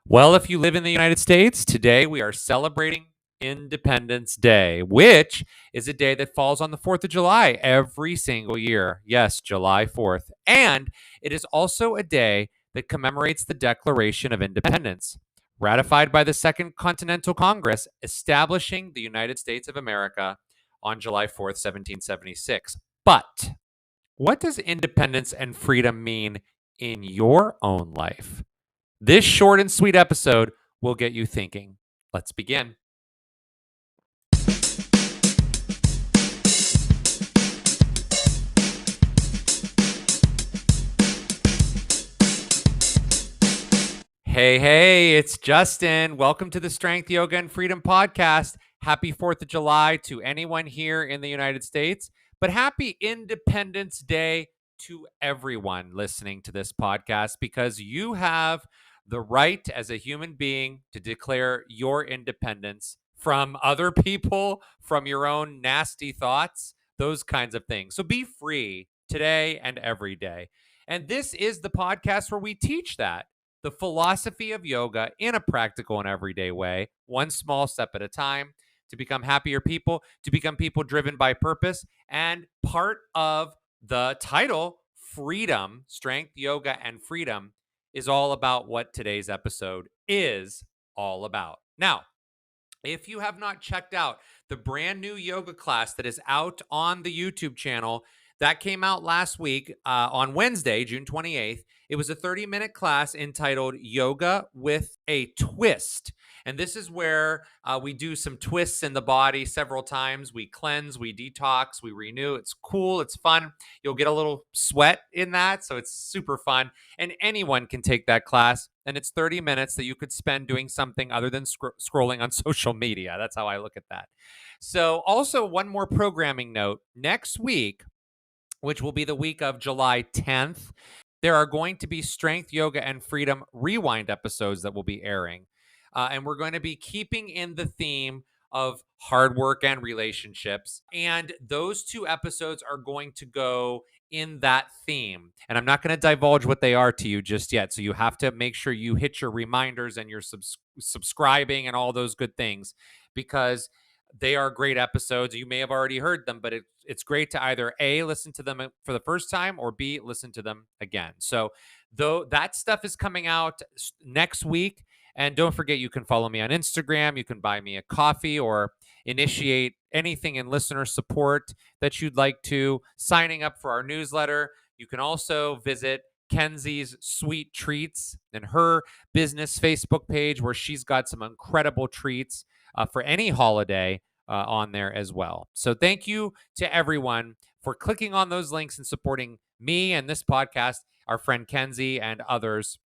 Well, if you live in the United States, today we are celebrating Independence Day, which is a day that falls on the 4th of July every single year. Yes, July 4th. And it is also a day that commemorates the Declaration of Independence, ratified by the Second Continental Congress, establishing the United States of America on July 4th, 1776. But what does independence and freedom mean in your own life? This short and sweet episode will get you thinking. Let's begin. Hey, it's Justin. Welcome to the Strength, Yoga, and Freedom podcast. Happy 4th of July to anyone here in the United States, but happy Independence Day to everyone listening to this podcast because you have the right as a human being to declare your independence from other people, from your own nasty thoughts, those kinds of things. So be free today and every day. And this is the podcast where we teach that the philosophy of yoga in a practical and everyday way, one small step at a time, to become happier people, to become people driven by purpose. And part of the title, Freedom, Strength, Yoga, and Freedom, is all about what today's episode is all about. Now, if you have not checked out the brand new yoga class that is out on the YouTube channel, that came out last week on Wednesday, June 28th. It was a 30-minute class entitled Yoga with a Twist. And this is where we do some twists in the body several times. We cleanse, we detox, we renew. It's cool. It's fun. You'll get a little sweat in that. So it's super fun. And anyone can take that class. And it's 30 minutes that you could spend doing something other than scrolling on social media. That's how I look at that. So also one more programming note. Next week, which will be the week of July 10th, there are going to be Strength, Yoga, and Freedom Rewind episodes that will be airing. And we're going to be keeping in the theme of hard work and relationships. And those two episodes are going to go in that theme. And I'm not going to divulge what they are to you just yet. So you have to make sure you hit your reminders and you're subscribing and all those good things, because they are great episodes. You may have already heard them, but it's great to either A, listen to them for the first time, or B, listen to them again. So though that stuff is coming out next week. And don't forget, you can follow me on Instagram. You can buy me a coffee or initiate anything in listener support that you'd like to, signing up for our newsletter. You can also visit Kenzie's Sweet Treats and her business Facebook page, where she's got some incredible treats for any holiday on there as well. So thank you to everyone for clicking on those links and supporting me and this podcast, our friend Kenzie and others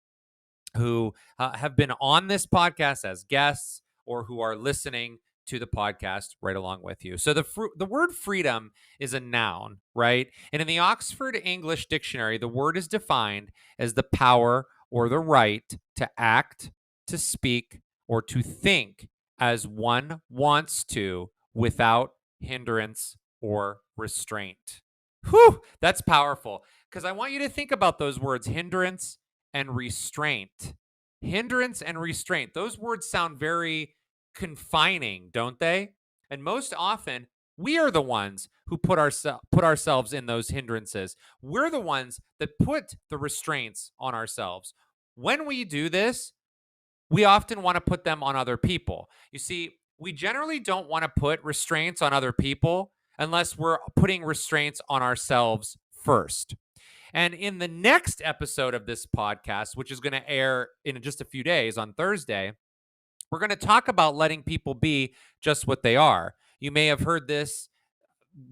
who have been on this podcast as guests or who are listening to the podcast right along with you. So the word freedom is a noun, right? And in the Oxford English Dictionary, the word is defined as the power or the right to act, to speak, or to think as one wants to without hindrance or restraint. Whew, that's powerful, because I want you to think about those words, hindrance and restraint. Hindrance and restraint. Those words sound very confining, don't they? And most often, we are the ones who put ourselves in those hindrances. We're the ones that put the restraints on ourselves. When we do this, we often want to put them on other people. You see, we generally don't want to put restraints on other people unless we're putting restraints on ourselves first. And in the next episode of this podcast, which is going to air in just a few days on Thursday, we're going to talk about letting people be just what they are. You may have heard this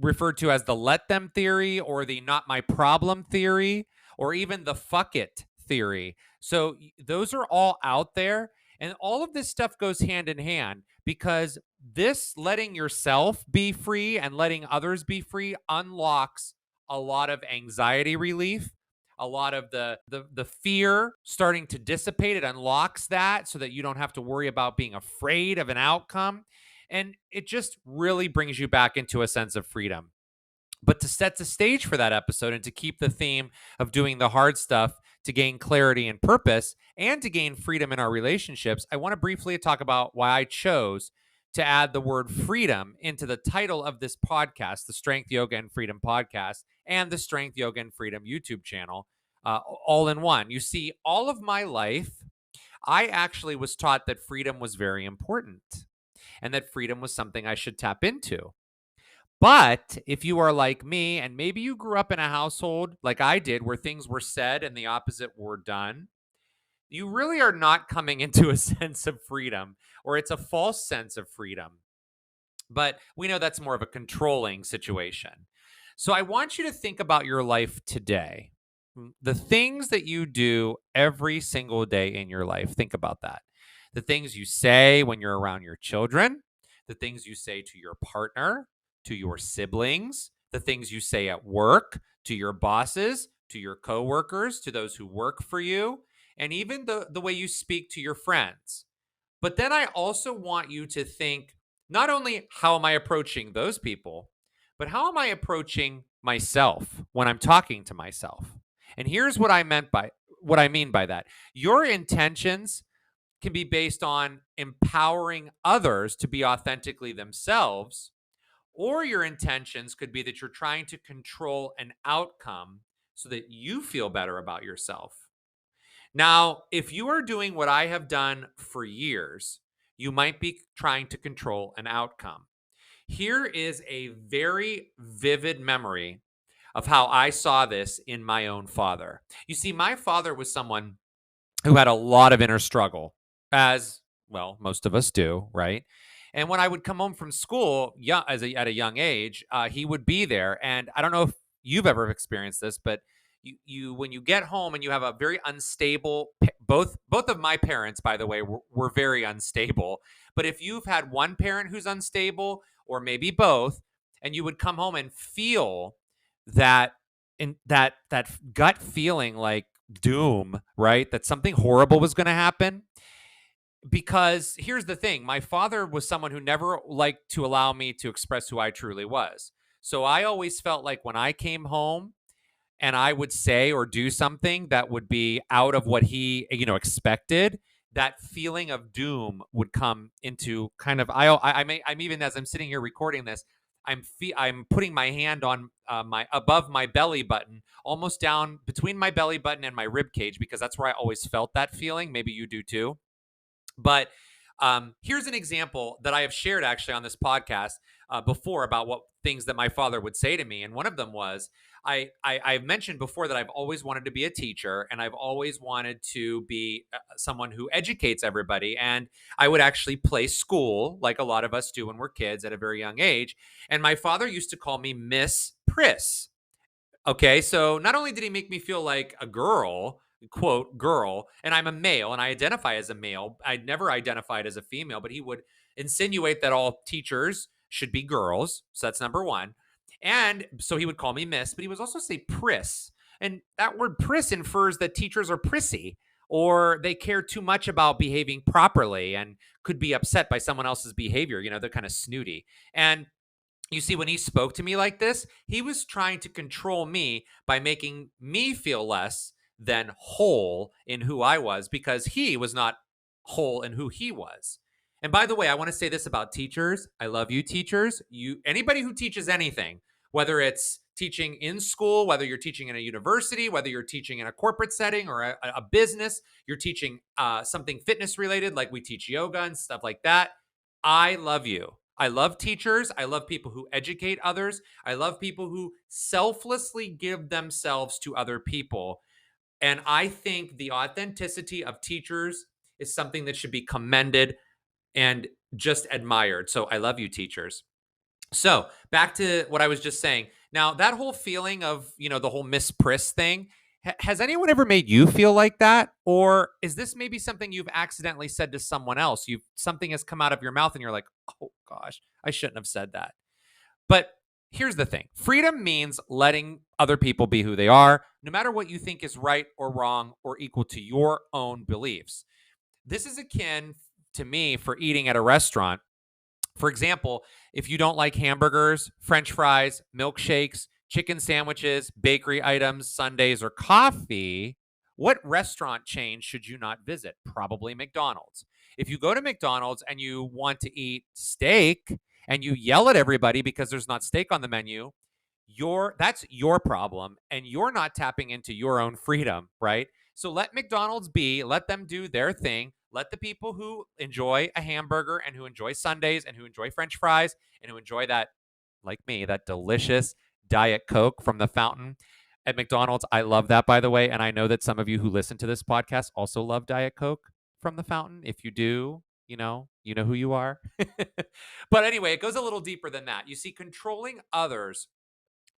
referred to as the let them theory, or the not my problem theory, or even the fuck it theory. So those are all out there. And all of this stuff goes hand in hand, because this letting yourself be free and letting others be free unlocks a lot of anxiety relief, a lot of the fear starting to dissipate. It unlocks that so that you don't have to worry about being afraid of an outcome. And it just really brings you back into a sense of freedom. But to set the stage for that episode and to keep the theme of doing the hard stuff to gain clarity and purpose and to gain freedom in our relationships, I want to briefly talk about why I chose to add the word freedom into the title of this podcast, the Strength, Yoga, and Freedom podcast, and the Strength, Yoga, and Freedom YouTube channel, all in one. You see, all of my life, I actually was taught that freedom was very important and that freedom was something I should tap into. But if you are like me, and maybe you grew up in a household like I did, where things were said and the opposite were done, you really are not coming into a sense of freedom, or it's a false sense of freedom. But we know that's more of a controlling situation. So I want you to think about your life today. The things that you do every single day in your life, think about that. The things you say when you're around your children, the things you say to your partner, to your siblings, the things you say at work, to your bosses, to your coworkers, to those who work for you, and even the way you speak to your friends. But then I also want you to think not only how am I approaching those people, but how am I approaching myself when I'm talking to myself? And here's what I mean by that. Your intentions can be based on empowering others to be authentically themselves, or your intentions could be that you're trying to control an outcome so that you feel better about yourself. Now, if you are doing what I have done for years, you might be trying to control an outcome. Here is a very vivid memory of how I saw this in my own father. You see, my father was someone who had a lot of inner struggle, as well, most of us do, right? And when I would come home from school, at a young age, he would be there. And I don't know if you've ever experienced this, but you when you get home and you have a very unstable, both of my parents, by the way, were very unstable. But if you've had one parent who's unstable, or maybe both, and you would come home and feel that that gut feeling like doom, right? That something horrible was going to happen. Because here's the thing, my father was someone who never liked to allow me to express who I truly was. So I always felt like when I came home and I would say or do something that would be out of what he, expected, that feeling of doom would come into kind of. I'm even, as I'm sitting here recording this, I'm putting my hand on my above my belly button, almost down between my belly button and my rib cage, because that's where I always felt that feeling. Maybe you do too. But here's an example that I have shared actually on this podcast before about what things that my father would say to me. And one of them was, I've mentioned before that I've always wanted to be a teacher, and I've always wanted to be someone who educates everybody. And I would actually play school like a lot of us do when we're kids at a very young age. And my father used to call me Miss Priss. Okay, so not only did he make me feel like a girl, quote, girl, and I'm a male and I identify as a male. I never identified as a female, but he would insinuate that all teachers should be girls. So that's number one. And so he would call me Miss, but he would also say Priss. And that word Priss infers that teachers are prissy, or they care too much about behaving properly and could be upset by someone else's behavior. They're kind of snooty. And you see, when he spoke to me like this, he was trying to control me by making me feel less than whole in who I was, because he was not whole in who he was. And by the way, I want to say this about teachers. I love you, teachers. Anybody who teaches anything, whether it's teaching in school, whether you're teaching in a university, whether you're teaching in a corporate setting or a business, you're teaching something fitness related, like we teach yoga and stuff like that. I love you. I love teachers. I love people who educate others. I love people who selflessly give themselves to other people. And I think the authenticity of teachers is something that should be commended and just admired. So I love you, teachers. So back to what I was just saying. Now, that whole feeling of, the whole Miss Priss thing, has anyone ever made you feel like that? Or is this maybe something you've accidentally said to someone else? Something has come out of your mouth and you're like, oh gosh, I shouldn't have said that. But here's the thing. Freedom means letting other people be who they are, no matter what you think is right or wrong or equal to your own beliefs. This is akin to me for eating at a restaurant. For example, if you don't like hamburgers, French fries, milkshakes, chicken sandwiches, bakery items, sundaes, or coffee, What restaurant chain should you not visit? Probably McDonald's. If you go to McDonald's and you want to eat steak and you yell at everybody because there's not steak on the menu, that's your problem, and you're not tapping into your own freedom, right? So let McDonald's be, let them do their thing. Let the people who enjoy a hamburger and who enjoy Sundays and who enjoy French fries and who enjoy that, like me, that delicious Diet Coke from the fountain at McDonald's. I love that, by the way. And I know that some of you who listen to this podcast also love Diet Coke from the fountain. If you do, you know who you are. But anyway, it goes a little deeper than that. You see, controlling others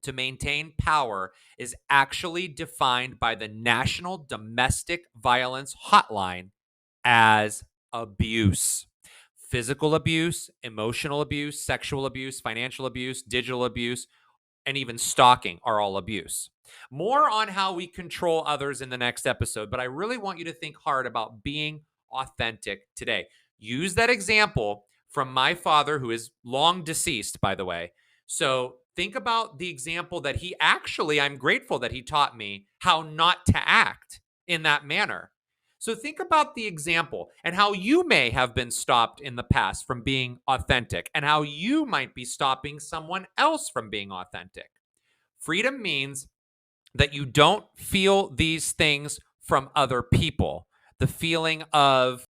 to maintain power is actually defined by the National Domestic Violence Hotline as abuse. Physical abuse, emotional abuse, sexual abuse, financial abuse, digital abuse, and even stalking are all abuse. More on how we control others in the next episode, but I really want you to think hard about being authentic today. Use that example from my father, who is long deceased, by the way. So think about the example that I'm grateful that he taught me how not to act in that manner. So think about the example and how you may have been stopped in the past from being authentic and how you might be stopping someone else from being authentic. Freedom means that you don't feel these things from other people. The feeling of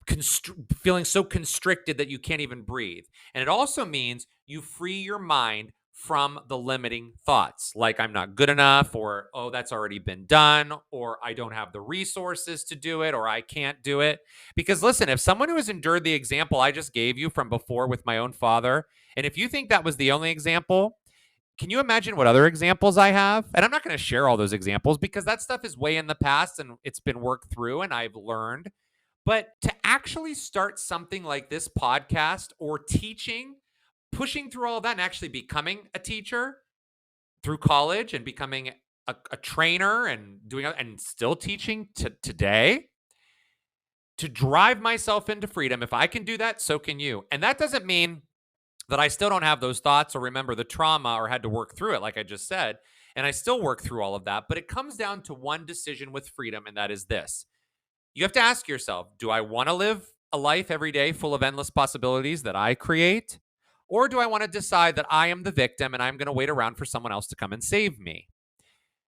feeling so constricted that you can't even breathe. And it also means you free your mind from the limiting thoughts, like I'm not good enough, or, oh, that's already been done, or I don't have the resources to do it, or I can't do it. Because listen, if someone who has endured the example I just gave you from before with my own father, and if you think that was the only example, can you imagine what other examples I have? And I'm not going to share all those examples because that stuff is way in the past and it's been worked through and I've learned. But to actually start something like this podcast or teaching, pushing through all of that and actually becoming a teacher through college and becoming a trainer and doing and still teaching today, to drive myself into freedom. If I can do that, so can you. And that doesn't mean that I still don't have those thoughts or remember the trauma or had to work through it, like I just said. And I still work through all of that. But it comes down to one decision with freedom, and that is this. You have to ask yourself, do I want to live a life every day full of endless possibilities that I create? Or do I want to decide that I am the victim and I'm going to wait around for someone else to come and save me?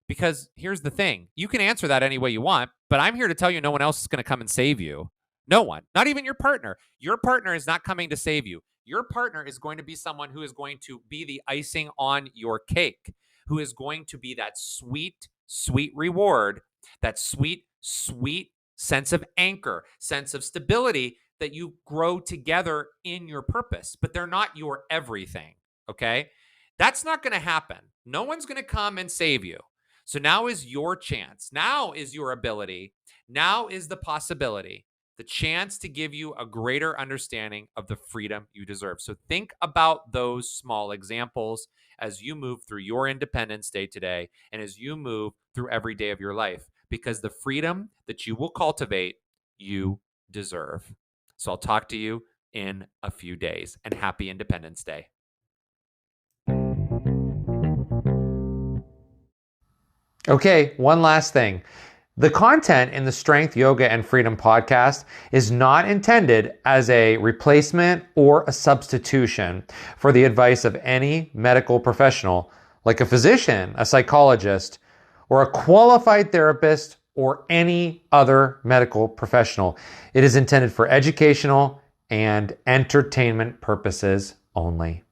Because here's the thing. You can answer that any way you want, but I'm here to tell you no one else is going to come and save you. No one, not even your partner. Your partner is not coming to save you. Your partner is going to be someone who is going to be the icing on your cake, who is going to be that sweet, sweet reward, that sweet, sweet sense of anchor, sense of stability that you grow together in your purpose. But they're not your everything, okay? That's not going to happen. No one's going to come and save you. So now is your chance. Now is your ability. Now is the possibility, the chance to give you a greater understanding of the freedom you deserve. So think about those small examples as you move through your Independence Day today and as you move through every day of your life, because the freedom that you will cultivate, you deserve. So I'll talk to you in a few days, and happy Independence Day. Okay, one last thing. The content in the Strength, Yoga, and Freedom podcast is not intended as a replacement or a substitution for the advice of any medical professional, like a physician, a psychologist, or a qualified therapist, or any other medical professional. It is intended for educational and entertainment purposes only.